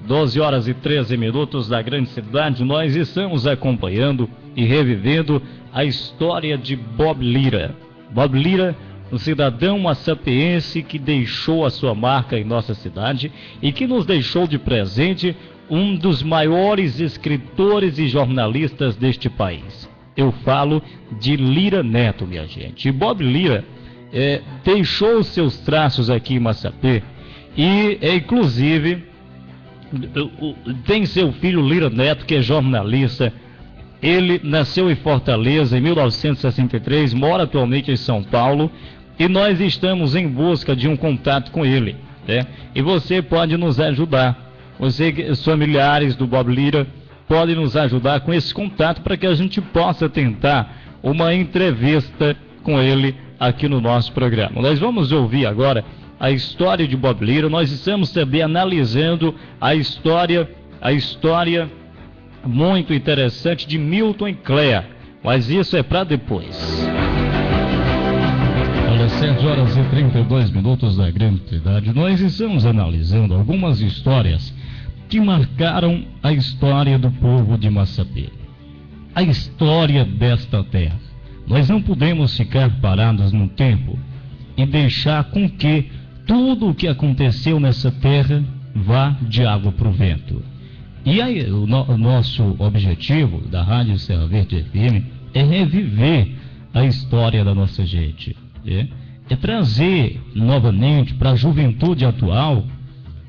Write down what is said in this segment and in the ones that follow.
12 horas e 13 minutos da grande cidade. Nós estamos acompanhando e revivendo a história de Bob Lira. Bob Lira, um cidadão maçapiense que deixou a sua marca em nossa cidade e que nos deixou de presente um dos maiores escritores e jornalistas deste país. Eu falo de Lira Neto, minha gente. E Bob Lira deixou seus traços aqui em Massapê e, inclusive, tem seu filho Lira Neto, que é jornalista. Ele nasceu em Fortaleza em 1963, mora atualmente em São Paulo e nós estamos em busca de um contato com ele, né? E você pode nos ajudar. Você, os familiares do Bob Lira, podem nos ajudar com esse contato para que a gente possa tentar uma entrevista com ele aqui no nosso programa. Nós vamos ouvir agora a história de Bob Lira. Nós estamos também analisando a história muito interessante de Milton e Cléa, mas isso é para depois. Olha, 7 horas e 32 minutos da grande cidade. Nós estamos analisando algumas histórias que marcaram a história do povo de Massapê, a história desta terra. Nós não podemos ficar parados no tempo e deixar com que tudo o que aconteceu nessa terra vá de água para o vento. E aí, o nosso objetivo da Rádio Serra Verde FM é reviver a história da nossa gente, é trazer novamente para a juventude atual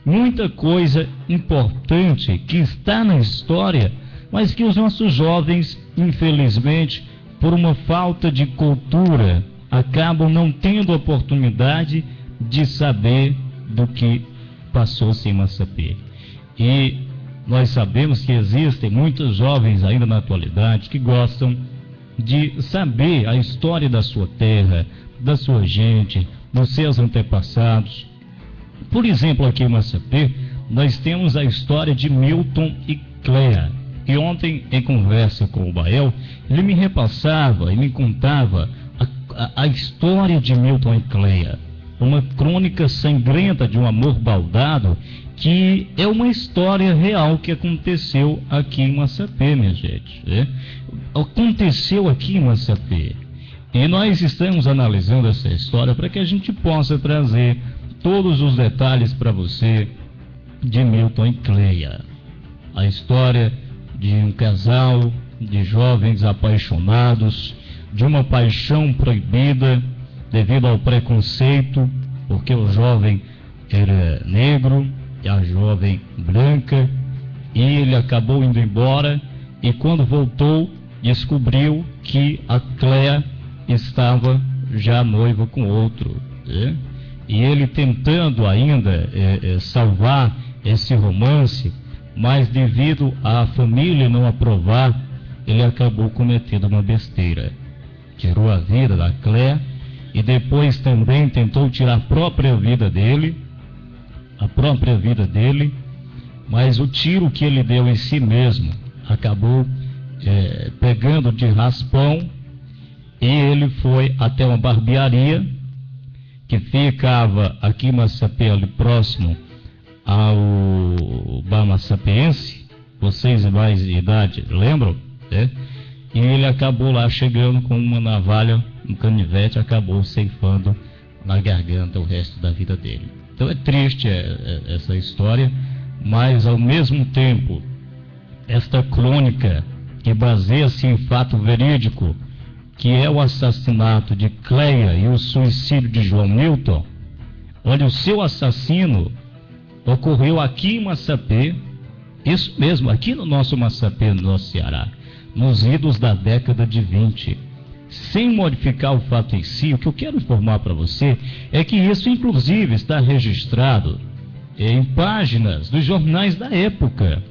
muita coisa importante que está na história, mas que os nossos jovens, infelizmente, por uma falta de cultura, acabam não tendo oportunidade de saber do que passou-se em Massapê. E nós sabemos que existem muitos jovens ainda na atualidade que gostam de saber a história da sua terra, da sua gente, dos seus antepassados. Por exemplo, aqui em Massapê, nós temos a história de Milton e Cléa. E ontem, em conversa com o Bael, ele me repassava e me contava a história de Milton e Cléa. Uma crônica sangrenta de um amor baldado, que é uma história real que aconteceu aqui em Massapê, minha gente. Aconteceu aqui em Massapê. E nós estamos analisando essa história para que a gente possa trazer todos os detalhes para você de Milton e Cléa. A história de um casal de jovens apaixonados, de uma paixão proibida devido ao preconceito, porque o jovem era negro e a jovem branca, e ele acabou indo embora, e quando voltou descobriu que a Cléa estava já noiva com outro, e ele tentando ainda salvar esse romance, mas devido à família não aprovar, ele acabou cometendo uma besteira. Tirou a vida da Cléa e depois também tentou tirar a própria vida dele, mas o tiro que ele deu em si mesmo acabou pegando de raspão, e ele foi até uma barbearia que ficava aqui em Massapê, ali próximo ao Bar Massapiense. Vocês mais de idade lembram? E ele acabou lá chegando com uma navalha, um canivete, acabou ceifando na garganta o resto da vida dele. Então é triste essa história, mas ao mesmo tempo, esta crônica que baseia-se em fato verídico, que é o assassinato de Cléa e o suicídio de João Milton. Olha, o seu assassino ocorreu aqui em Massapê, isso mesmo, aqui no nosso Massapê, no nosso Ceará, nos idos da década de 20. Sem modificar o fato em si, o que eu quero informar para você é que isso, inclusive, está registrado em páginas dos jornais da época.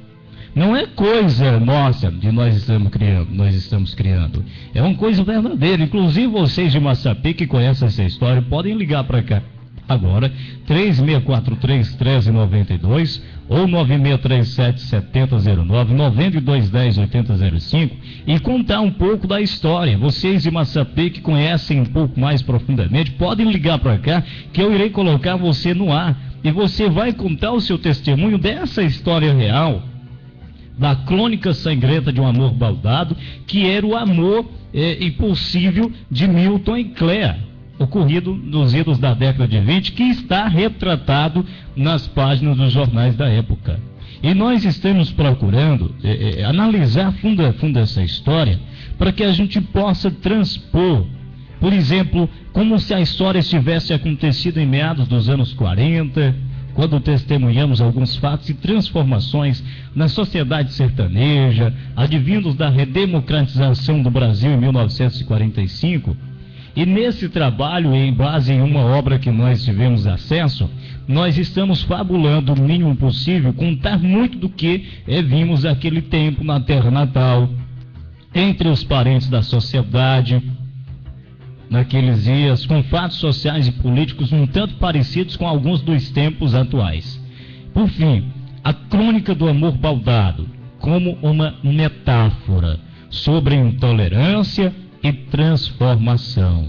Não é coisa nossa que nós estamos criando. É uma coisa verdadeira. Inclusive vocês de Massapê que conhecem essa história podem ligar para cá agora, 3643-1392 ou 9637-7009, 9210-8005, e contar um pouco da história. Vocês de Massapê que conhecem um pouco mais profundamente podem ligar para cá, que eu irei colocar você no ar e você vai contar o seu testemunho dessa história real, da crônica sangrenta de um amor baldado, que era o amor impossível de Milton e Cléa, ocorrido nos idos da década de 20, que está retratado nas páginas dos jornais da época. E nós estamos procurando analisar fundo a fundo essa história, para que a gente possa transpor, por exemplo, como se a história tivesse acontecido em meados dos anos 40, quando testemunhamos alguns fatos e transformações na sociedade sertaneja, advindos da redemocratização do Brasil em 1945. E nesse trabalho, em base em uma obra que nós tivemos acesso, nós estamos fabulando o mínimo possível, contar muito do que vimos aquele tempo na terra natal, entre os parentes da sociedade, naqueles dias, com fatos sociais e políticos um tanto parecidos com alguns dos tempos atuais. Por fim, a crônica do amor baldado, como uma metáfora sobre intolerância e transformação.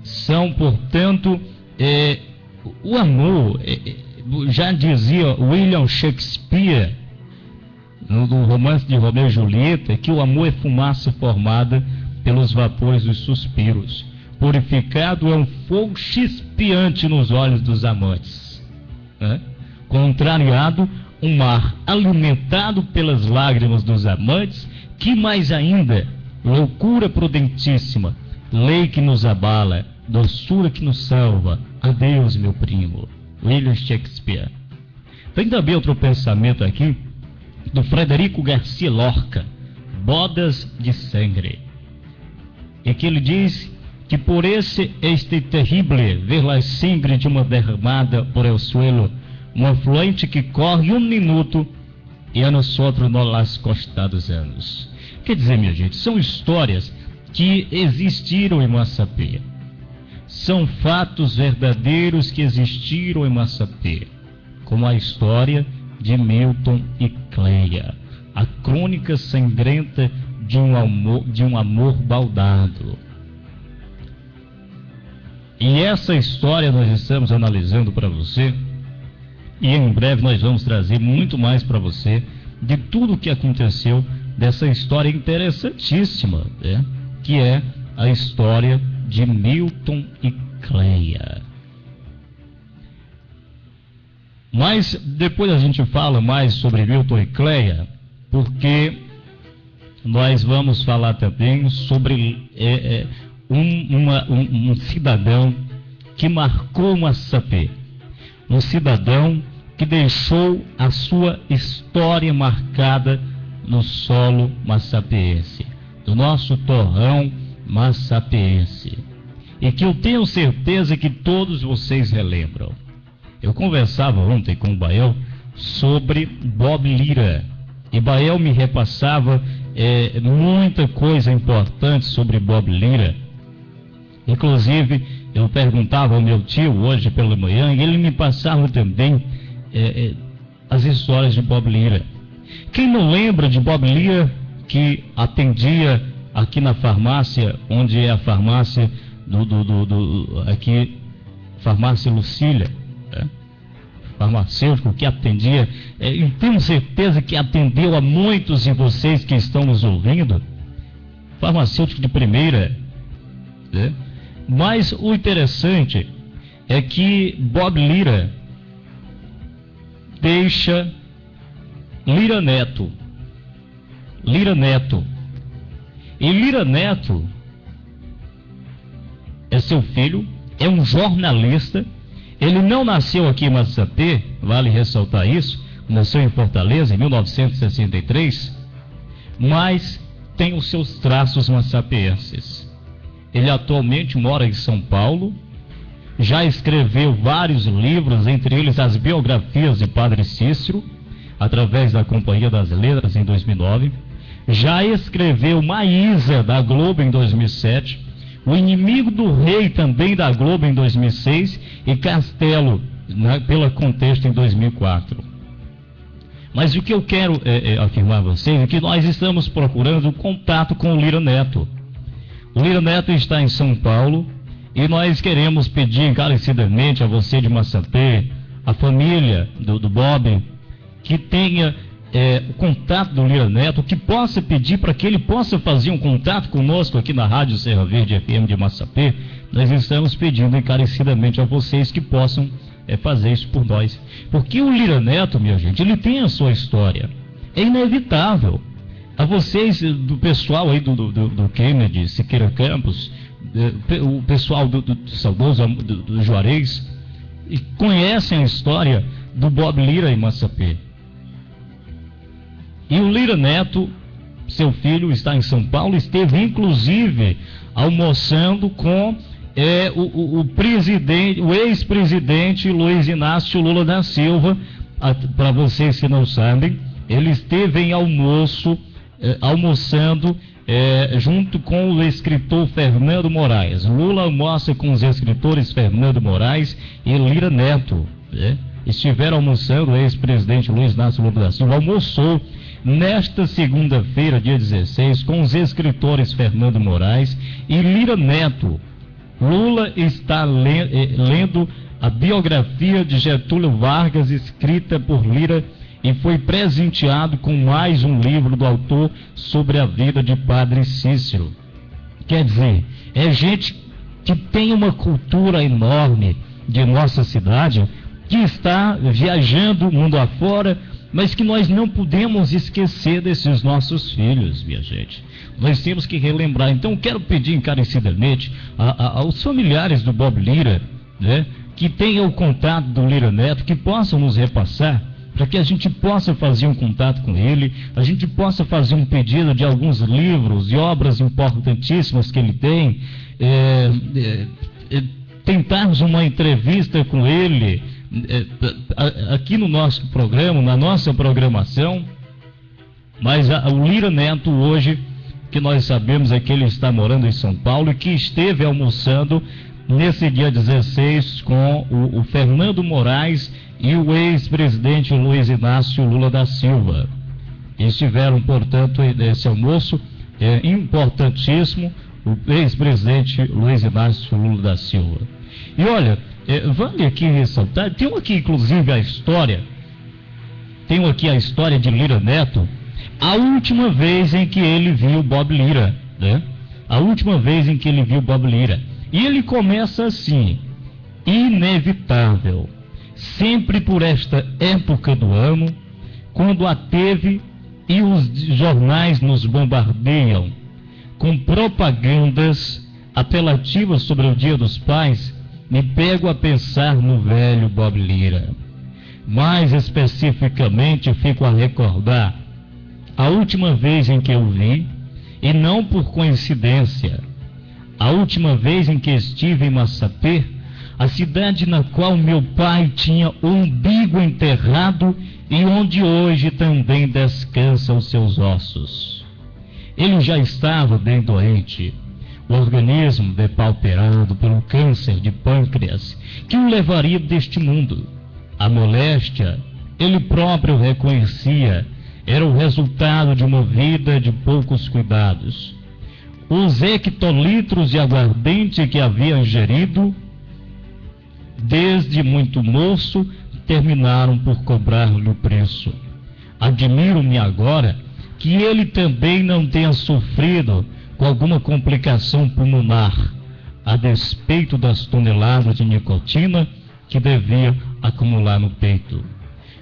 São, portanto, o amor, já dizia William Shakespeare, no romance de Romeu e Julieta, que o amor é fumaça formada pelos vapores dos suspiros. Purificado é um fogo chispeante nos olhos dos amantes. Contrariado, um mar alimentado pelas lágrimas dos amantes, que mais ainda, loucura prudentíssima, lei que nos abala, doçura que nos salva. Adeus, meu primo. William Shakespeare. Tem também outro pensamento aqui, do Frederico Garcia Lorca, Bodas de Sangue, e que ele diz que por este terrible ver la sangre de uma derramada por el suelo, um afluente que corre um minuto e a nosotros no las costados anos. Quer dizer, minha gente, são histórias que existiram em Massapê, são fatos verdadeiros que existiram em Massapê, como a história de Milton e Cléa, a crônica sangrenta de um amor baldado. E essa história nós estamos analisando para você, e em breve nós vamos trazer muito mais para você de tudo o que aconteceu dessa história interessantíssima, que é a história de Milton e Cléa. Mas depois a gente fala mais sobre Milton e Cléa, porque nós vamos falar também sobre um cidadão que marcou Massapê, um cidadão que deixou a sua história marcada no solo massapeense, do nosso torrão massapeense, e que eu tenho certeza que todos vocês relembram. Eu conversava ontem com o Bael sobre Bob Lira, e Bael me repassava muita coisa importante sobre Bob Lira. Inclusive, eu perguntava ao meu tio hoje pela manhã, e ele me passava também as histórias de Bob Lira. Quem não lembra de Bob Lira, que atendia aqui na farmácia, onde é a farmácia aqui, farmácia Lucília, farmacêutico que atendia, e tenho certeza que atendeu a muitos de vocês que estão nos ouvindo, farmacêutico de primeira, Mas o interessante é que Bob Lira deixa Lira Neto. E Lira Neto é seu filho, é um jornalista. Ele não nasceu aqui em Massapê, vale ressaltar isso, nasceu em Fortaleza em 1963, mas tem os seus traços massapeenses. Ele atualmente mora em São Paulo, já escreveu vários livros, entre eles as biografias de Padre Cícero, através da Companhia das Letras em 2009, já escreveu Maísa da Globo em 2007, O Inimigo do Rei também da Globo em 2006 e Castelo pela Contexto em 2004. Mas o que eu quero afirmar a vocês é que nós estamos procurando contato com o Lira Neto. O Lira Neto está em São Paulo E nós queremos pedir encarecidamente a você de Massapê, a família do Bob, que tenha o contato do Lira Neto, que possa pedir para que ele possa fazer um contato conosco aqui na Rádio Serra Verde FM de Massapê. Nós estamos pedindo encarecidamente a vocês que possam fazer isso por nós. Porque o Lira Neto, minha gente, ele tem a sua história. É inevitável. A vocês, do pessoal aí do Kennedy, Siqueira Campos, o pessoal do saudoso do Juarez, conhecem a história do Bob Lira em Massapê. E o Lira Neto, seu filho, está em São Paulo, esteve inclusive almoçando com o ex-presidente Luiz Inácio Lula da Silva. Para vocês que não sabem, ele esteve em almoçando junto com o escritor Fernando Moraes. Lula almoça com os escritores Fernando Moraes e Lira Neto. Estiveram almoçando, o ex-presidente Luiz Inácio Lula da Silva almoçou nesta segunda-feira, dia 16, com os escritores Fernando Moraes e Lira Neto. Lula está lendo a biografia de Getúlio Vargas, escrita por Lira, e foi presenteado com mais um livro do autor sobre a vida de Padre Cícero. Quer dizer, é gente que tem uma cultura enorme de nossa cidade, que está viajando o mundo afora, mas que nós não podemos esquecer desses nossos filhos, minha gente. Nós temos que relembrar. Então, quero pedir encarecidamente aos familiares do Bob Lira, que tenham o contato do Lira Neto, que possam nos repassar, para que a gente possa fazer um contato com ele, a gente possa fazer um pedido de alguns livros e obras importantíssimas que ele tem, tentarmos uma entrevista com ele, aqui no nosso programa, na nossa programação. Mas o Lira Neto hoje, que nós sabemos é que ele está morando em São Paulo e que esteve almoçando nesse dia 16 com o Fernando Moraes e o ex-presidente Luiz Inácio Lula da Silva. Estiveram, portanto, nesse almoço importantíssimo, o ex-presidente Luiz Inácio Lula da Silva. E olha, vale aqui ressaltar, tem aqui inclusive a história de Lira Neto, a última vez em que ele viu Bob Lira, a última vez em que ele viu Bob Lira. E ele começa assim: inevitável, sempre por esta época do ano, quando a TV e os jornais nos bombardeiam com propagandas apelativas sobre o Dia dos Pais, me pego a pensar no velho Bob Lira. Mais especificamente, fico a recordar a última vez em que eu vi, e não por coincidência, a última vez em que estive em Massapê, a cidade na qual meu pai tinha o umbigo enterrado e onde hoje também descansam os seus ossos. Ele já estava bem doente, o organismo depauperado pelo câncer de pâncreas que o levaria deste mundo. A moléstia, ele próprio reconhecia, era o resultado de uma vida de poucos cuidados. Os hectolitros de aguardente que havia ingerido, desde muito moço, terminaram por cobrar-lhe o preço. Admiro-me agora que ele também não tenha sofrido com alguma complicação pulmonar, a despeito das toneladas de nicotina que devia acumular no peito.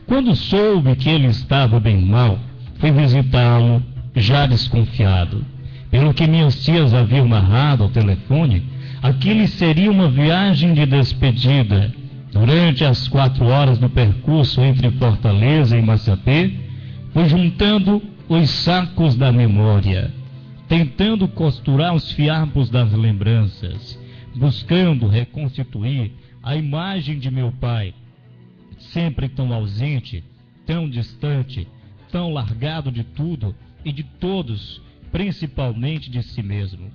Quando soube que ele estava bem mal, fui visitá-lo, já desconfiado. Pelo que minhas tias haviam narrado ao telefone, aquele seria uma viagem de despedida. Durante as 4 horas do percurso entre Fortaleza e Massapê, fui juntando os sacos da memória, tentando costurar os fiapos das lembranças, buscando reconstituir a imagem de meu pai, sempre tão ausente, tão distante, tão largado de tudo e de todos, principalmente de si mesmo.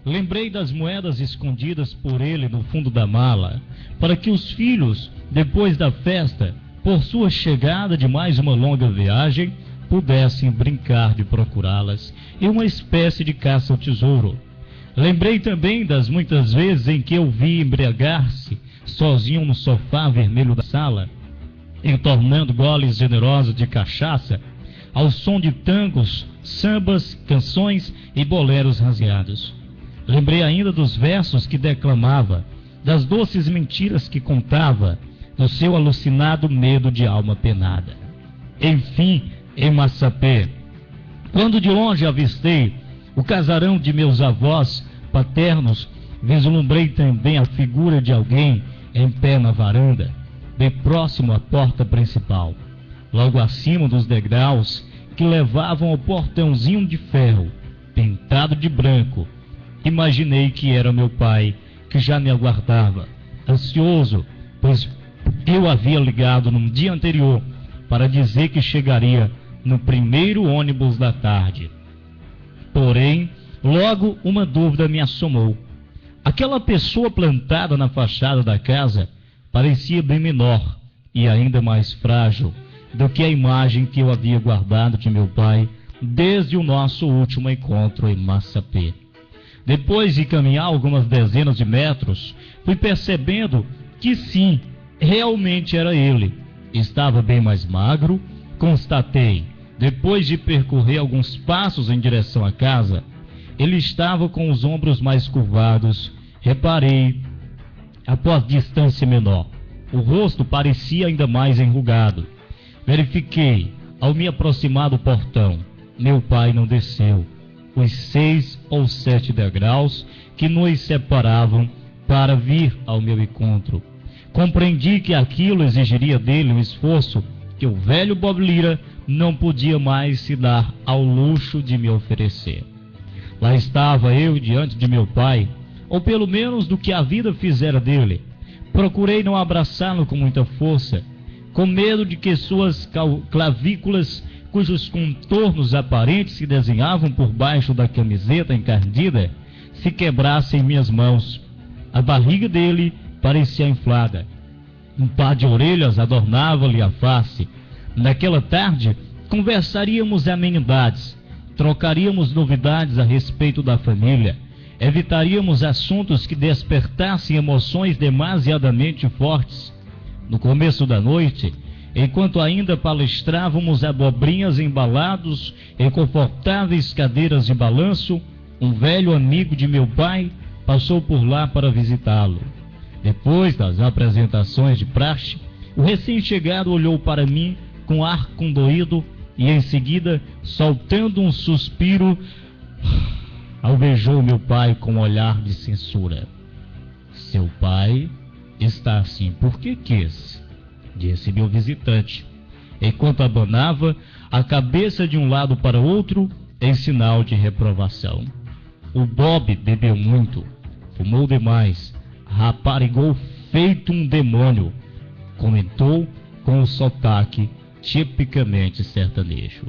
Lembrei das moedas escondidas por ele no fundo da mala, para que os filhos, depois da festa, por sua chegada de mais uma longa viagem, pudessem brincar de procurá-las em uma espécie de caça ao tesouro. Lembrei também das muitas vezes em que eu vi embriagar-se sozinho no sofá vermelho da sala, entornando goles generosos de cachaça, ao som de tangos, sambas, canções e boleros rasgados. Lembrei ainda dos versos que declamava, das doces mentiras que contava, do seu alucinado medo de alma penada. Enfim, em Massapê, quando de longe avistei o casarão de meus avós paternos, vislumbrei também a figura de alguém em pé na varanda, bem próximo à porta principal, logo acima dos degraus que levavam ao portãozinho de ferro, pintado de branco. Imaginei que era meu pai, que já me aguardava, ansioso, pois eu havia ligado num dia anterior para dizer que chegaria no primeiro ônibus da tarde. Porém, logo uma dúvida me assomou. Aquela pessoa plantada na fachada da casa parecia bem menor e ainda mais frágil do que a imagem que eu havia guardado de meu pai desde o nosso último encontro em Massapê. Depois de caminhar algumas dezenas de metros, fui percebendo que sim, realmente era ele. Estava bem mais magro, constatei. Depois de percorrer alguns passos em direção à casa, ele estava com os ombros mais curvados. Reparei, após distância menor, o rosto parecia ainda mais enrugado. Verifiquei, ao me aproximar do portão, meu pai não desceu os 6 ou 7 degraus que nos separavam para vir ao meu encontro. Compreendi que aquilo exigiria dele um esforço que o velho Bob Lira não podia mais se dar ao luxo de me oferecer. Lá estava eu diante de meu pai, ou pelo menos do que a vida fizera dele. Procurei não abraçá-lo com muita força, com medo de que suas clavículas, cujos contornos aparentes se desenhavam por baixo da camiseta encardida, se quebrassem em minhas mãos. A barriga dele parecia inflada. Um par de orelhas adornava-lhe a face. Naquela tarde, conversaríamos amenidades, trocaríamos novidades a respeito da família, evitaríamos assuntos que despertassem emoções demasiadamente fortes. No começo da noite, enquanto ainda palestrávamos abobrinhas embalados em confortáveis cadeiras de balanço, um velho amigo de meu pai passou por lá para visitá-lo. Depois das apresentações de praxe, o recém-chegado olhou para mim com ar condoído e em seguida, soltando um suspiro, alvejou meu pai com um olhar de censura. Seu pai está assim porque quis, disse meu visitante, enquanto abanava a cabeça de um lado para outro em sinal de reprovação. O Bob bebeu muito, fumou demais, raparigou feito um demônio, comentou com um sotaque tipicamente sertanejo.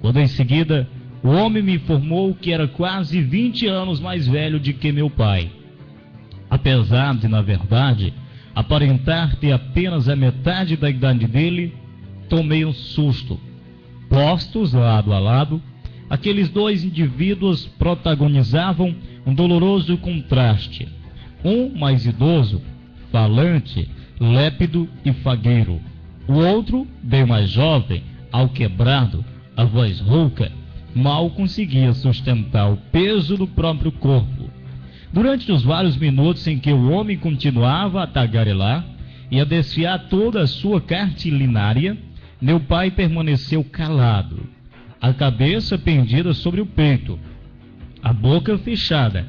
Quando em seguida o homem me informou que era quase 20 anos mais velho do que meu pai, apesar de, na verdade, aparentar ter apenas a metade da idade dele, tomei um susto. Postos lado a lado, aqueles dois indivíduos protagonizavam um doloroso contraste. Um mais idoso, falante, lépido e fagueiro. O outro, bem mais jovem, alquebrado, a voz rouca, mal conseguia sustentar o peso do próprio corpo. Durante os vários minutos em que o homem continuava a tagarelar e a desfiar toda a sua cartilinária, meu pai permaneceu calado, a cabeça pendida sobre o peito, a boca fechada,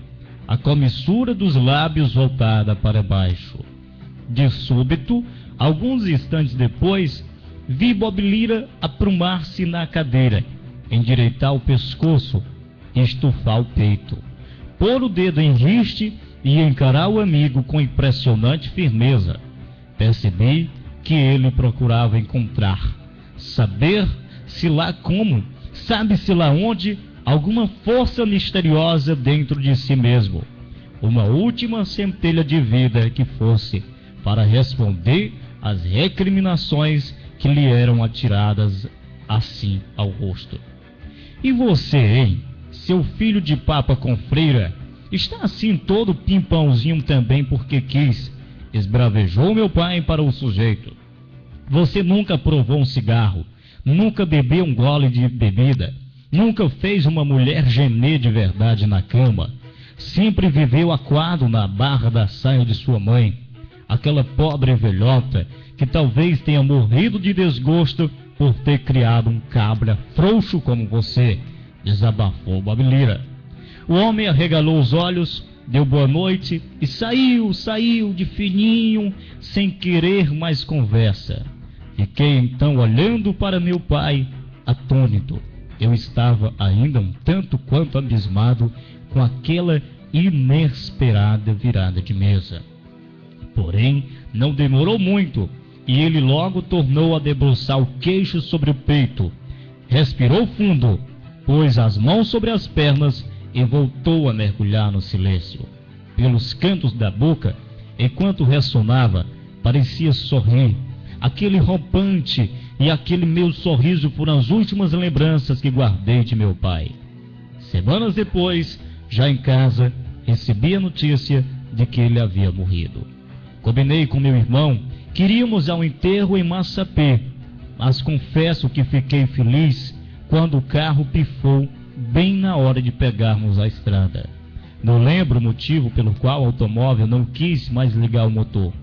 a comissura dos lábios voltada para baixo. De súbito, alguns instantes depois, vi Bob Lira aprumar-se na cadeira, endireitar o pescoço e estufar o peito, pôr o dedo em riste e encarar o amigo com impressionante firmeza. Percebi que ele procurava encontrar, saber-se lá como, sabe-se lá onde, alguma força misteriosa dentro de si mesmo, uma última centelha de vida que fosse para responder às recriminações que lhe eram atiradas assim ao rosto. E você, hein? Seu filho de papa com freira, Está assim todo pimpãozinho também porque quis. Esbravejou meu pai para o sujeito. Você nunca provou um cigarro, nunca bebeu um gole de bebida, nunca fez uma mulher gemer de verdade na cama. Sempre viveu aquado na barra da saia de sua mãe. Aquela pobre velhota que talvez tenha morrido de desgosto por ter criado um cabra frouxo como você, desabafou Bob Lira. O homem arregalou os olhos, deu boa noite e saiu de fininho, sem querer mais conversa. Fiquei então olhando para meu pai, atônito. Eu estava ainda um tanto quanto abismado com aquela inesperada virada de mesa. Porém, não demorou muito, e ele logo tornou a debruçar o queixo sobre o peito. Respirou fundo, pôs as mãos sobre as pernas e voltou a mergulhar no silêncio. Pelos cantos da boca, enquanto ressonava, parecia sorrir. Aquele rompante e aquele meu sorriso foram as últimas lembranças que guardei de meu pai. Semanas depois, já em casa, recebi a notícia de que ele havia morrido. Combinei com meu irmão, queríamos ao enterro em Massapê, mas confesso que fiquei feliz quando o carro pifou bem na hora de pegarmos a estrada. Não lembro o motivo pelo qual o automóvel não quis mais ligar o motor.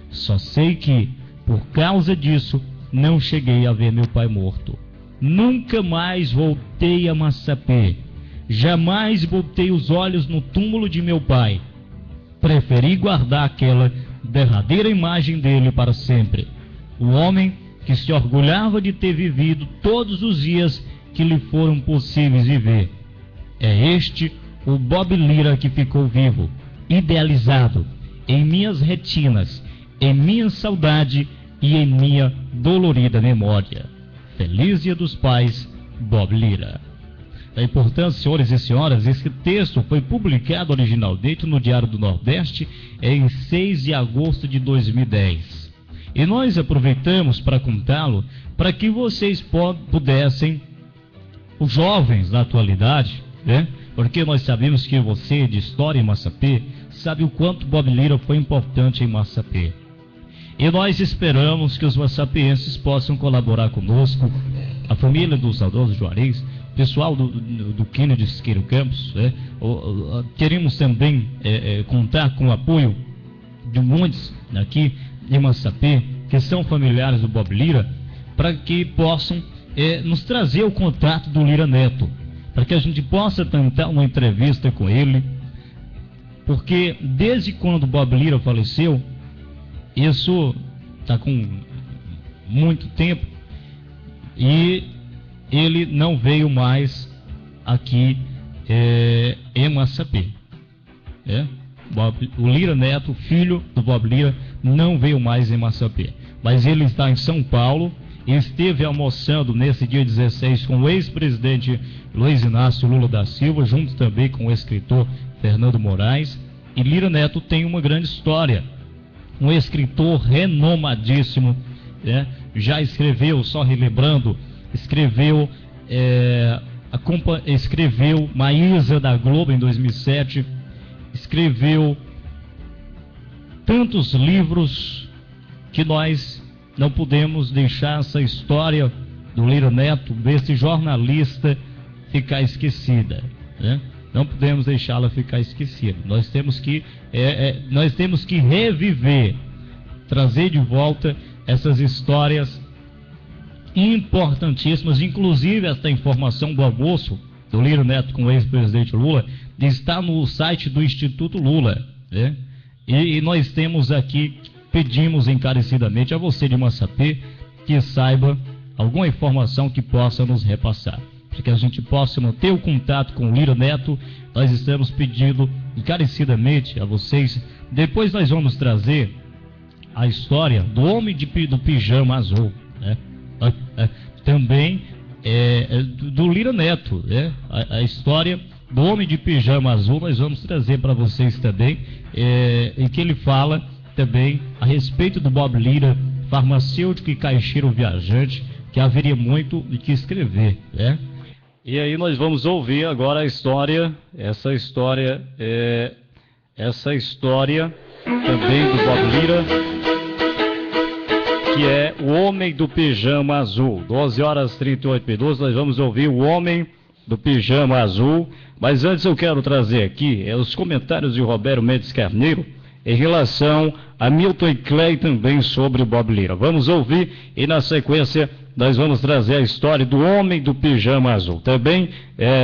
Só sei que, por causa disso, não cheguei a ver meu pai morto. Nunca mais voltei a Massapê. Jamais botei os olhos no túmulo de meu pai. Preferi guardar aquela derradeira imagem dele para sempre. O homem que se orgulhava de ter vivido todos os dias que lhe foram possíveis viver. É este o Bob Lira que ficou vivo, idealizado, em minhas retinas, em minha saudade e em minha dolorida memória. Feliz Dia dos Pais, Bob Lira. Portanto, senhores e senhoras, esse texto foi publicado originalmente no Diário do Nordeste em 6 de agosto de 2010. E nós aproveitamos para contá-lo para que vocês pudessem, os jovens da atualidade, né? Porque nós sabemos que você, de história em Massapê, sabe o quanto Bob Lira foi importante em Massapê. E nós esperamos que os massapienses possam colaborar conosco, a família do saudoso Juarez, pessoal do Quênia de Siqueiro Campos, né? Queremos também contar com o apoio de muitos aqui em Massapê, que são familiares do Bob Lira, para que possam nos trazer o contato do Lira Neto, para que a gente possa tentar uma entrevista com ele, porque desde quando Bob Lira faleceu, isso está com muito tempo, e ele não veio mais aqui em Massapê. O Lira Neto, filho do Bob Lira, não veio mais em Massapê, mas ele está em São Paulo e esteve almoçando nesse dia 16 com o ex-presidente Luiz Inácio Lula da Silva, junto também com o escritor Fernando Moraes. E Lira Neto tem uma grande história, um escritor renomadíssimo, já escreveu, só relembrando, escreveu Maísa da Globo em 2007, escreveu tantos livros que nós não podemos deixar essa história do Lira Neto, desse jornalista, ficar esquecida, né? Não podemos deixá-la ficar esquecida. Nós temos que reviver, trazer de volta essas histórias importantíssimas. Inclusive, esta informação do almoço do Lira Neto com o ex-presidente Lula está no site do Instituto Lula, né? E nós temos aqui, pedimos encarecidamente a você de Massapê que saiba alguma informação que possa nos repassar, para que a gente possa manter o contato com o Lira Neto. Nós estamos pedindo encarecidamente a vocês. Depois nós vamos trazer a história do homem do pijama azul, né? Também do Lira Neto, né? A história do homem de pijama azul nós vamos trazer para vocês também, em que ele fala também a respeito do Bob Lira, farmacêutico e caixeiro viajante, que haveria muito de que escrever, né? E aí nós vamos ouvir agora a história, essa história também do Bob Lira, que é O Homem do Pijama Azul. 12 horas e 38 minutos, nós vamos ouvir O Homem do Pijama Azul. Mas antes eu quero trazer aqui os comentários de Roberto Mendes Carneiro em relação a Milton e Clay também sobre o Bob Lira. Vamos ouvir e na sequência nós vamos trazer a história do Homem do Pijama Azul, também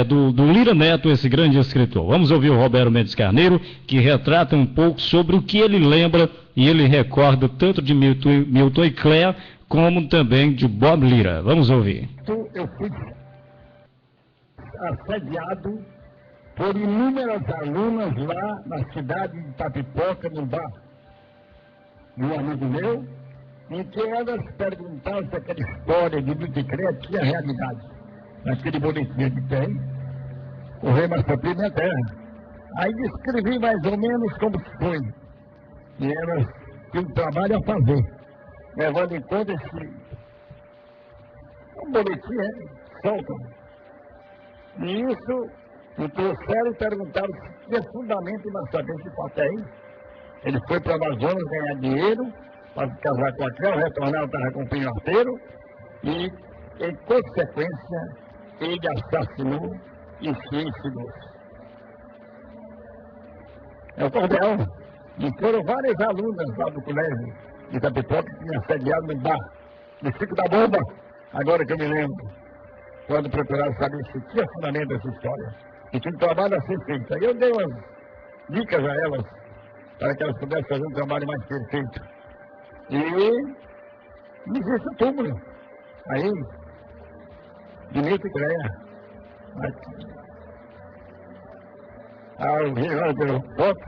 do Lira Neto, esse grande escritor. Vamos ouvir o Roberto Mendes Carneiro, que retrata um pouco sobre o que ele lembra e ele recorda tanto de Milton e Clay, como também de Bob Lira. Vamos ouvir. Eu fui assediado por inúmeras alunas lá na cidade de Itapipoca, no bar de um amigo meu, em que elas perguntavam se aquela história de Milton e Clay tinha realidade. Naquele boletim que tem, o Rei Massapê Minha Terra. Aí descrevi mais ou menos como foi. E elas tinham um trabalho a fazer, levando em conta um boletim, soltam. E isso, me trouxeram e perguntaram se tinha fundamento em Massapê de papéis. Ele foi para a Amazonas ganhar dinheiro, para casar com aquela, retornar, estava com o pinhoteiro, e, em consequência, ele assassinou e se suicidou. É o cordel. E foram várias alunas lá do colégio de Itapipoca que tinham assediado no bar, no Chico da Bomba, agora que eu me lembro, quando procuraram saber se tinha fundamento essa história, e tinha um trabalho a ser feito. Aí eu dei umas dicas a elas, para que elas pudessem fazer um trabalho mais perfeito. E me disse o túmulo. Aí, de Milton e Clay. Ao Rio pelo voto,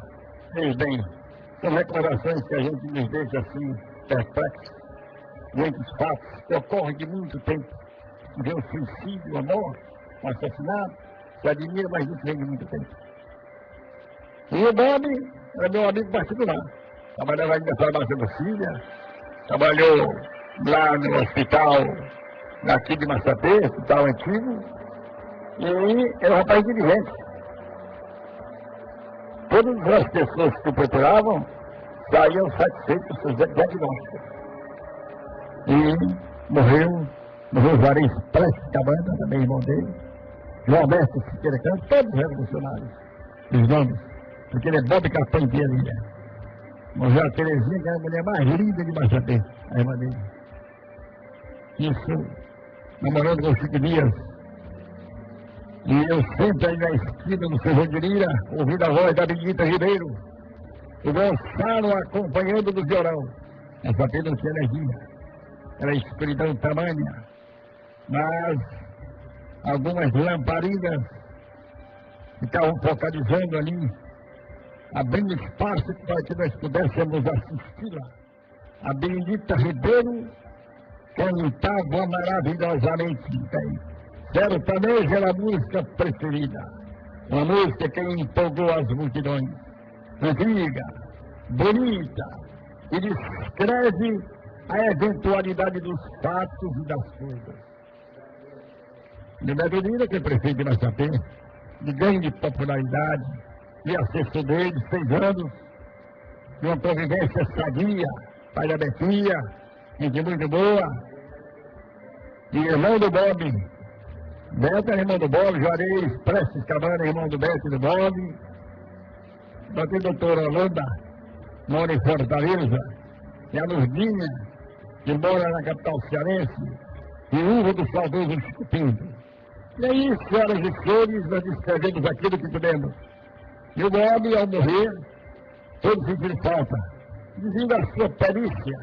fez bem. São declarações que a gente nos deixa assim, perplexos. Muitos fatos que ocorrem de muito tempo. Vê um suicídio, a morte, um assassinato, se admira, mas isso vem de muito tempo. E o Bob era meu amigo particular. Trabalhava ainda na farmácia da filha, trabalhou lá no hospital daqui de Massapê, hospital antigo, e era um rapaz inteligente. Todas as pessoas que o procuravam saíam satisfeitos com seus diagnósticos. E morreu Juarez Prestes Cabana, também irmão dele, João Alberto Siqueira Campos, todos revolucionários, os nomes, porque ele é Bob Capão de Ilha. Morreu a Terezinha, que era a mulher mais linda de Massapê, a irmã dele. Isso, namorando com 5 dias. E eu sempre aí na esquina do Ferrão de Lira, ouvindo a voz da Benedita Ribeiro, o Gonçalo acompanhando do violão. Massapê não tinha energia, era escuridão tamanha, mas algumas lamparinas ficavam focalizando ali, abrindo espaço para que nós pudéssemos assisti-la. A Benedita Ribeiro cantava maravilhosamente bem. Sertaneja era a música preferida, uma música que empolgou as multidões. Antiga, bonita, e descreve a eventualidade dos fatos e das coisas. Neto Lira, que é prefeito de Massapê, de grande popularidade, e assessor dele, 6 anos, de uma convivência sadia, pai da Betinha, gente muito boa, e irmão do Bob, Beto é irmão do Bob, Juarez Prestes Cabana, irmão do Beto e do Bob, a doutora Holanda, mora em Fortaleza, e a Lurdinha, que mora na capital cearense, e uva do saudoso Chico Pinto. E aí, senhoras e senhores, nós escrevemos aquilo que pudemos. E o Bob, ao morrer, todos sentiram falta, devido à sua perícia,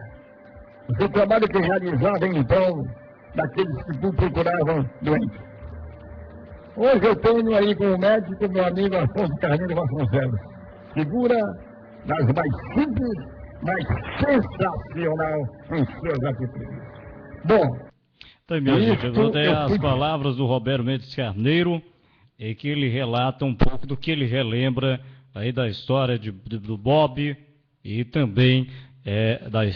o seu trabalho que realizava em prol daqueles que o procuravam doentes. Hoje eu tenho aí como médico meu amigo Afonso Carneiro Vasconcelos, figura das mais simples, mas sensacional em suas atitudes. Bom, então, minha gente, eu vou dar as palavras do Roberto Mendes Carneiro, e que ele relata um pouco do que ele relembra aí da história do Bob e também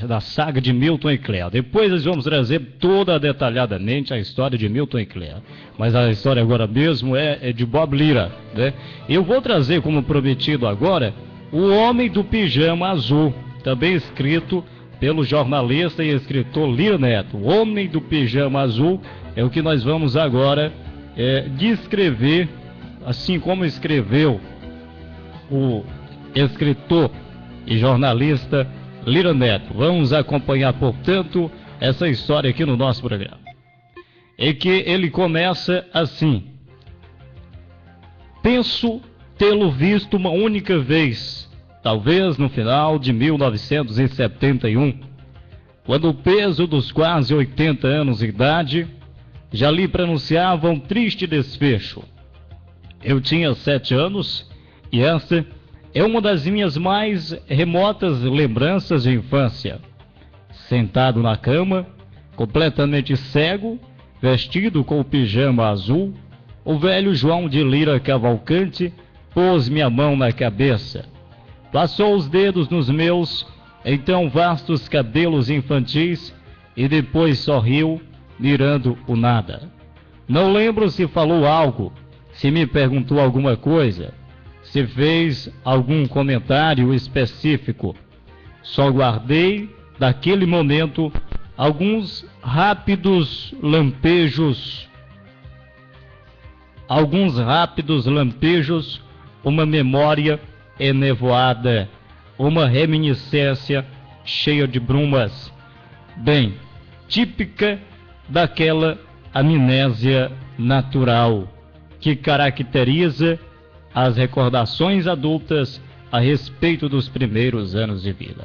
da saga de Milton e Clare. Depois nós vamos trazer toda detalhadamente a história de Milton e Clare. Mas a história agora mesmo é de Bob Lira, né? Eu vou trazer, como prometido agora, O Homem do Pijama Azul, também escrito pelo jornalista e escritor Lira Neto. O Homem do Pijama Azul é o que nós vamos agora descrever, assim como escreveu o escritor e jornalista Lira Neto. Vamos acompanhar, portanto, essa história aqui no nosso programa. É que ele começa assim: penso tê-lo visto uma única vez, talvez no final de 1971, quando o peso dos quase 80 anos de idade já lhe pronunciava um triste desfecho. Eu tinha 7 anos e essa é uma das minhas mais remotas lembranças de infância. Sentado na cama, completamente cego, vestido com o pijama azul, o velho João de Lira Cavalcante pôs-me a mão na cabeça. Passou os dedos nos meus, então vastos cabelos infantis, e depois sorriu, mirando o nada. Não lembro se falou algo, se me perguntou alguma coisa, se fez algum comentário específico. Só guardei, daquele momento, alguns rápidos lampejos, uma memória enevoada, uma reminiscência cheia de brumas, bem típica daquela amnésia natural que caracteriza as recordações adultas a respeito dos primeiros anos de vida.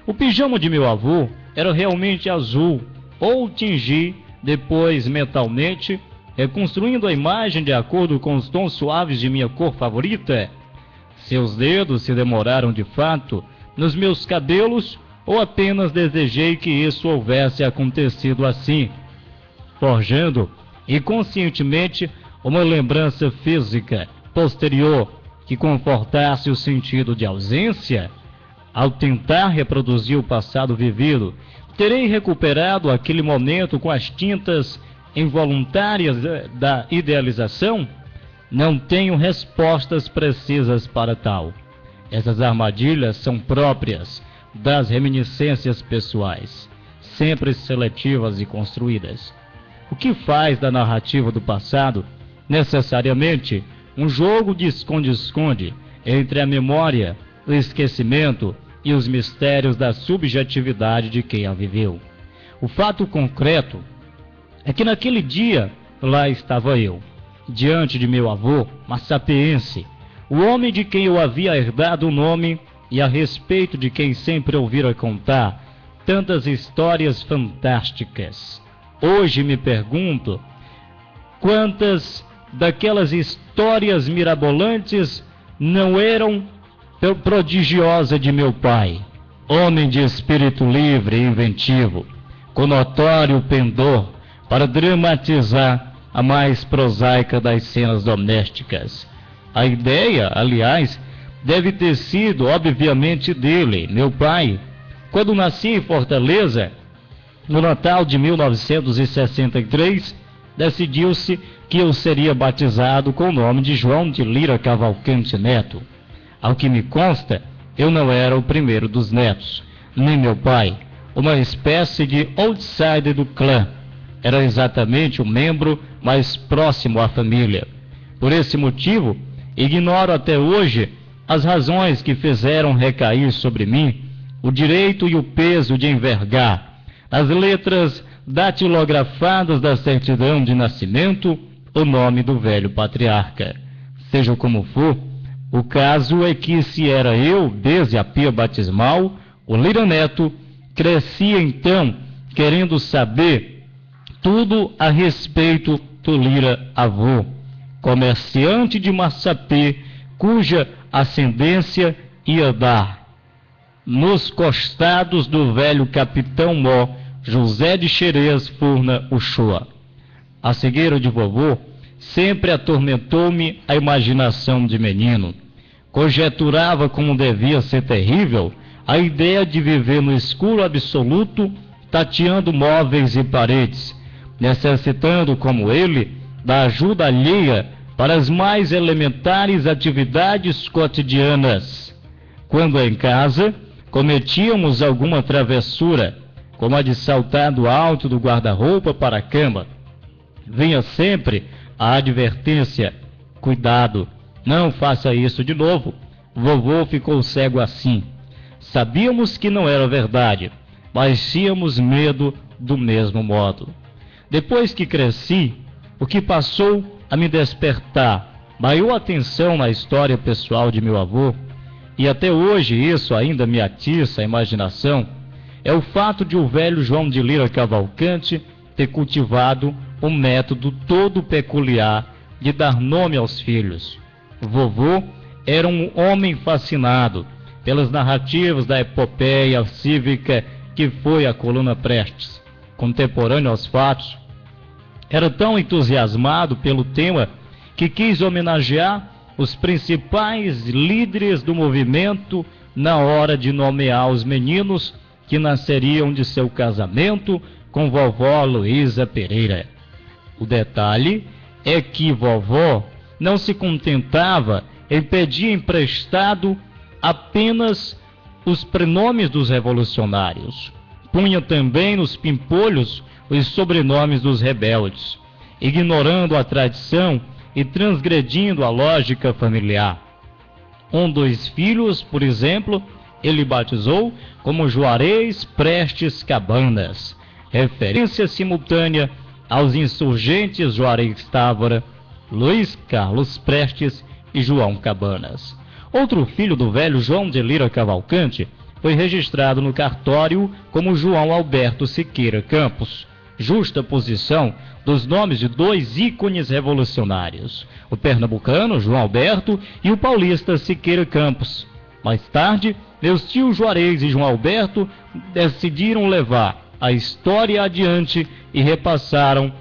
O pijama de meu avô era realmente azul, ou tingi depois mentalmente, reconstruindo a imagem de acordo com os tons suaves de minha cor favorita. Seus dedos se demoraram de fato nos meus cabelos, ou apenas desejei que isso houvesse acontecido assim, forjando inconscientemente uma lembrança física posterior que confortasse o sentido de ausência. Ao tentar reproduzir o passado vivido, terei recuperado aquele momento com as tintas involuntárias da idealização? Não tenho respostas precisas para tal. Essas armadilhas são próprias das reminiscências pessoais, sempre seletivas e construídas. O que faz da narrativa do passado necessariamente um jogo de esconde-esconde entre a memória, o esquecimento e os mistérios da subjetividade de quem a viveu. O fato concreto é que naquele dia lá estava eu, diante de meu avô massapeense, o homem de quem eu havia herdado o nome e a respeito de quem sempre ouvira contar tantas histórias fantásticas. Hoje me pergunto quantas daquelas histórias mirabolantes não eram prodigiosa de meu pai, homem de espírito livre e inventivo, com notório pendor para dramatizar a mais prosaica das cenas domésticas. A ideia, aliás, deve ter sido obviamente dele, meu pai. Quando nasci em Fortaleza, no Natal de 1963, decidiu-se que eu seria batizado com o nome de João de Lira Cavalcante Neto. Ao que me consta, eu não era o primeiro dos netos, nem meu pai, uma espécie de outsider do clã. Era exatamente o membro mais próximo à família. Por esse motivo, ignoro até hoje as razões que fizeram recair sobre mim o direito e o peso de envergar, nas letras datilografadas da certidão de nascimento, o nome do velho patriarca. Seja como for, o caso é que se era eu, desde a pia batismal, o Lira Neto, crescia então querendo saber tudo a respeito do Lira avô, comerciante de Massapê, cuja ascendência ia dar nos costados do velho capitão Mó José de Xerez Furna Uchoa. A cegueira de vovô sempre atormentou-me a imaginação de menino. Conjeturava como devia ser terrível a ideia de viver no escuro absoluto, tateando móveis e paredes, necessitando, como ele, da ajuda alheia para as mais elementares atividades cotidianas. Quando em casa, cometíamos alguma travessura, como a de saltar do alto do guarda-roupa para a cama, vinha sempre a advertência: cuidado, não faça isso de novo, vovô ficou cego assim. Sabíamos que não era verdade, mas tínhamos medo do mesmo modo. Depois que cresci, o que passou a me despertar maior atenção na história pessoal de meu avô, e até hoje isso ainda me atiça a imaginação, é o fato de o velho João de Lira Cavalcante ter cultivado um método todo peculiar de dar nome aos filhos. Vovô era um homem fascinado pelas narrativas da epopeia cívica que foi a Coluna Prestes. Contemporâneo aos fatos, era tão entusiasmado pelo tema que quis homenagear os principais líderes do movimento na hora de nomear os meninos que nasceriam de seu casamento com vovó Luísa Pereira. O detalhe é que vovó não se contentava em pedir emprestado apenas os prenomes dos revolucionários. Punha também nos pimpolhos os sobrenomes dos rebeldes, ignorando a tradição e transgredindo a lógica familiar. Um dos filhos, por exemplo, ele batizou como Juarez Prestes Cabanas, referência simultânea aos insurgentes Juarez Távora, Luiz Carlos Prestes e João Cabanas. Outro filho do velho João de Lira Cavalcante foi registrado no cartório como João Alberto Siqueira Campos, justa posição dos nomes de dois ícones revolucionários, o pernambucano João Alberto e o paulista Siqueira Campos. Mais tarde, meus tios Juarez e João Alberto decidiram levar a história adiante e repassaram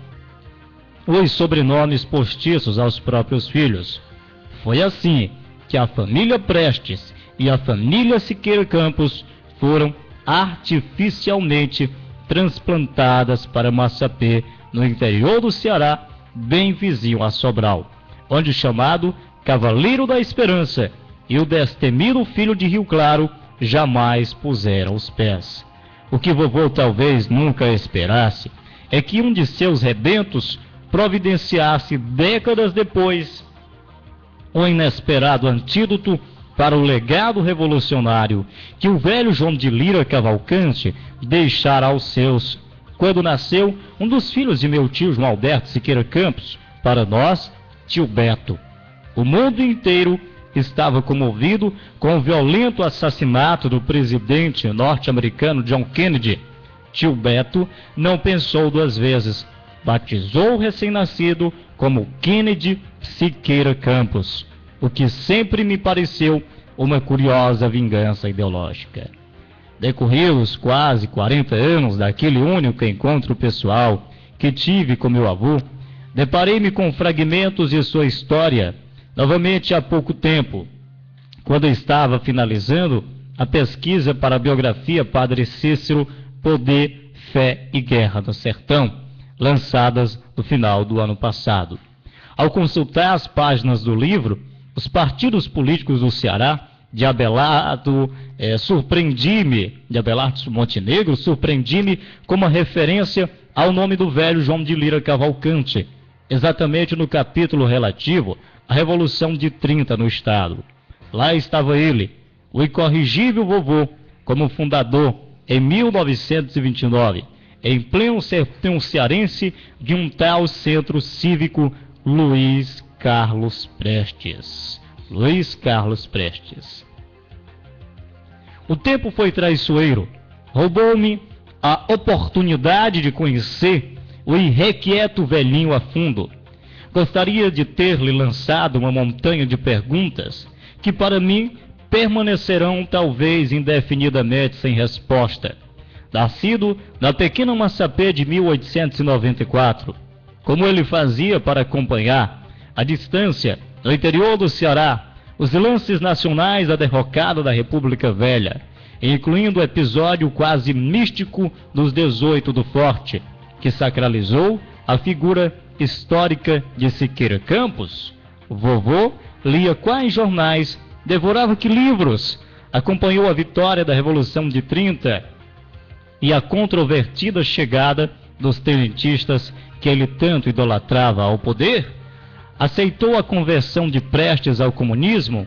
os sobrenomes postiços aos próprios filhos. Foi assim que a família Prestes e a família Siqueira Campos foram artificialmente transplantadas para Massapê, no interior do Ceará, bem vizinho a Sobral, onde o chamado Cavaleiro da Esperança e o destemido filho de Rio Claro jamais puseram os pés. O que vovô talvez nunca esperasse é que um de seus rebentos providenciasse décadas depois um inesperado antídoto para o legado revolucionário que o velho João de Lira Cavalcante deixara aos seus, quando nasceu um dos filhos de meu tio João Alberto Siqueira Campos, para nós, tio Beto. O mundo inteiro estava comovido com o violento assassinato do presidente norte-americano John Kennedy. Tio Beto não pensou duas vezes, batizou o recém-nascido como Kennedy Siqueira Campos, o que sempre me pareceu uma curiosa vingança ideológica. Decorridos quase 40 anos daquele único encontro pessoal que tive com meu avô, deparei-me com fragmentos de sua história novamente há pouco tempo, quando estava finalizando a pesquisa para a biografia Padre Cícero, Poder, Fé e Guerra no Sertão, lançadas no final do ano passado. Ao consultar as páginas do livro, os partidos políticos do Ceará, de Abelardo Montenegro, surpreendi-me com uma referência ao nome do velho João de Lira Cavalcante, exatamente no capítulo relativo à Revolução de 30 no Estado. Lá estava ele, o incorrigível vovô, como fundador, em 1929, em pleno sertão cearense, de um tal centro cívico, Luiz Carlos Prestes. Luiz Carlos Prestes. O tempo foi traiçoeiro, roubou-me a oportunidade de conhecer o irrequieto velhinho a fundo. Gostaria de ter-lhe lançado uma montanha de perguntas que para mim permanecerão talvez indefinidamente sem resposta. Nascido na pequena Massapê de 1894, como ele fazia para acompanhar à distância, no interior do Ceará, os lances nacionais da derrocada da República Velha, incluindo o episódio quase místico dos 18 do Forte, que sacralizou a figura histórica de Siqueira Campos. Vovô lia quais jornais, devorava que livros, acompanhou a vitória da Revolução de 30 e a controvertida chegada dos tenentistas que ele tanto idolatrava ao poder, aceitou a conversão de Prestes ao comunismo,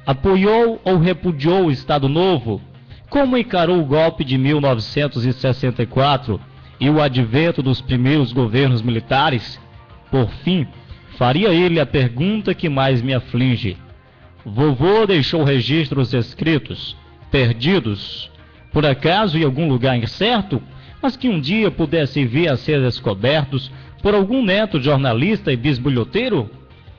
apoiou ou repudiou o Estado Novo, como encarou o golpe de 1964 e o advento dos primeiros governos militares. Por fim, faria ele a pergunta que mais me aflige. Vovô deixou registros escritos, perdidos, por acaso em algum lugar incerto, mas que um dia pudessem vir a ser descobertos por algum neto jornalista e bisbilhoteiro?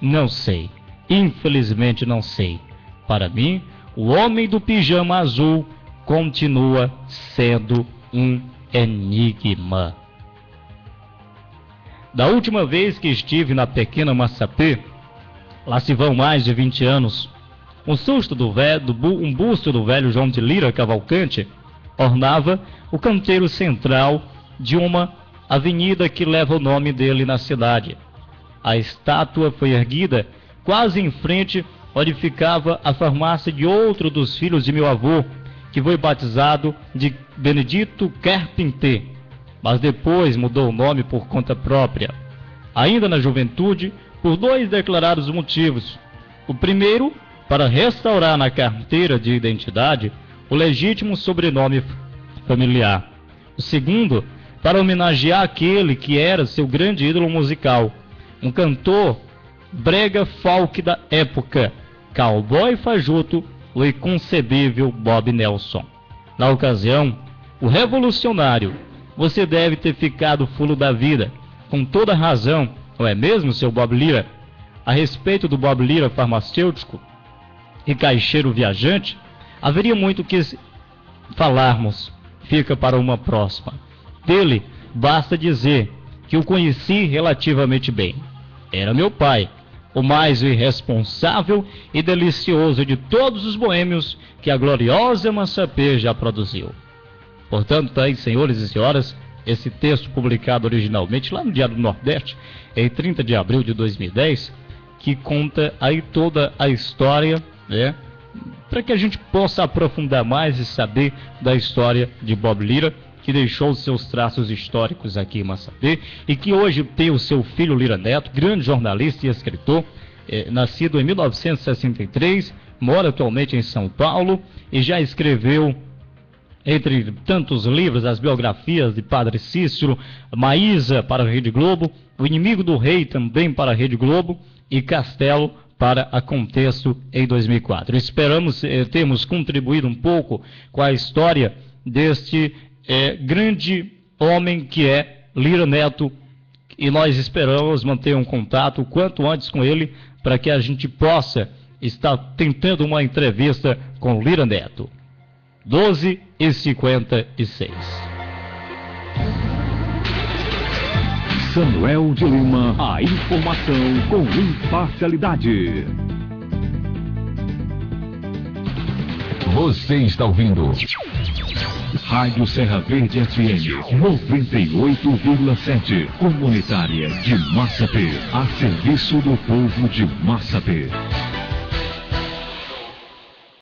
Não sei, infelizmente não sei. Para mim, o homem do pijama azul continua sendo um enigma. Da última vez que estive na pequena Massapê, lá se vão mais de 20 anos, um busto do velho João de Lira Cavalcante ornava o canteiro central de uma avenida que leva o nome dele na cidade. A estátua foi erguida quase em frente onde ficava a farmácia de outro dos filhos de meu avô, que foi batizado de Benedito Carpentier, mas depois mudou o nome por conta própria. Ainda na juventude, por dois declarados motivos. O primeiro, para restaurar na carteira de identidade o legítimo sobrenome familiar. O segundo, para homenagear aquele que era seu grande ídolo musical, um cantor brega folk da época, cowboy fajuto, o inconcebível Bob Nelson. Na ocasião, o revolucionário, você deve ter ficado fulo da vida, com toda razão, não é mesmo, seu Bob Lira? A respeito do Bob Lira farmacêutico e caixeiro viajante, haveria muito que falarmos, fica para uma próxima. Dele, basta dizer que o conheci relativamente bem. Era meu pai, o mais irresponsável e delicioso de todos os boêmios que a gloriosa Massapê já produziu. Portanto, tá aí, senhores e senhoras, esse texto publicado originalmente lá no Diário do Nordeste, em 30 de abril de 2010, que conta aí toda a história, né, para que a gente possa aprofundar mais e saber da história de Bob Lira, que deixou seus traços históricos aqui em Massapê e que hoje tem o seu filho Lira Neto, grande jornalista e escritor, nascido em 1963, mora atualmente em São Paulo e já escreveu, entre tantos livros, as biografias de Padre Cícero, Maísa para a Rede Globo, O Inimigo do Rei também para a Rede Globo e Castelo para a Contexto em 2004. Esperamos termos contribuído um pouco com a história deste grande homem que é Lira Neto, e nós esperamos manter um contato o quanto antes com ele para que a gente possa estar tentando uma entrevista com Lira Neto. 12h56. Samuel de Lima, a informação com imparcialidade. Você está ouvindo Rádio Serra Verde FM 98,7, comunitária de Massapê, a serviço do povo de Massapê.